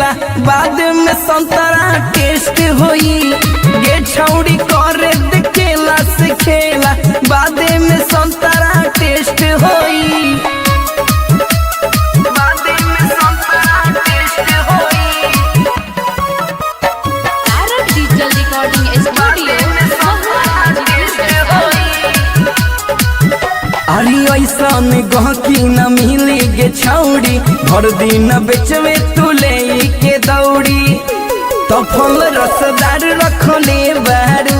खेला बाद में संतरा टेस्ट होई। गे छौड़ी करे देखेला से खेला बाद में संतरा टेस्ट होई। बाद में संतरा टेस्ट होई। तारक डिजिटल रिकॉर्डिंग स्टूडियो अरे ऐसा में गहकी न मिली गे छौड़ी भर दिन बेचवे तू ले के दौड़ी। तो फल रसदार रखले बारू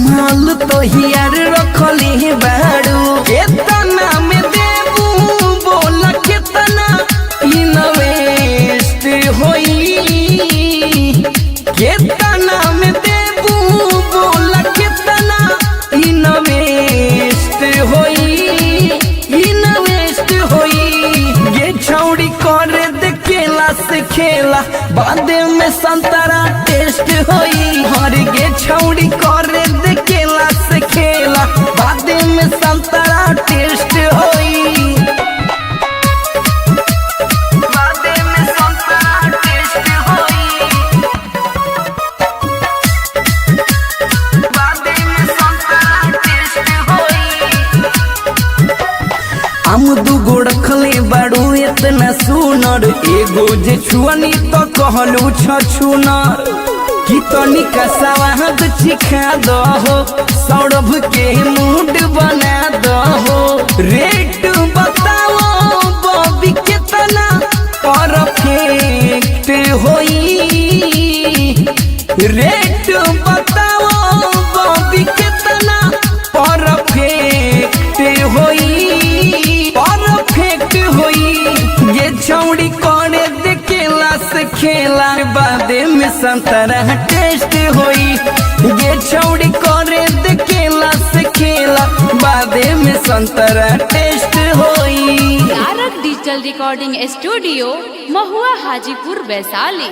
माल तो हियार रखले बारू। केतना में देबू बोल केतना इन्वेस्ट होई। केतना में देबू बोल केतना इन्वेस्ट होई। ये छौड़ी करे देखेला से खेला बाद में संतरा टेस्ट होई। हर गे छौड़ी करे देखेला से खेला बाद में संतरा टेस्ट होई। बाद में संतरा टेस्ट होई। बाद में संतरा टेस्ट होई। हम दुगो रखले बाड़ू इतना सुनर एगो जे छुअनी तो कहलू छुनर। कि तनिका सवाद चिखा दहो सौरभ के मूड बना दहो। रेट बताओ बॉबी कितना परफेक्ट होई। रेट बताओ बॉबी कितना परफेक्ट होई। परफेक्ट होई। ये छौड़ी करे देखेला से खेला बाद में संतरा टेस्ट होई। ये छौड़ी करे देखेला से खेला बाद में संतरा टेस्ट होई। तारक डिजिटल रिकॉर्डिंग स्टूडियो महुआ हाजीपुर वैशाली।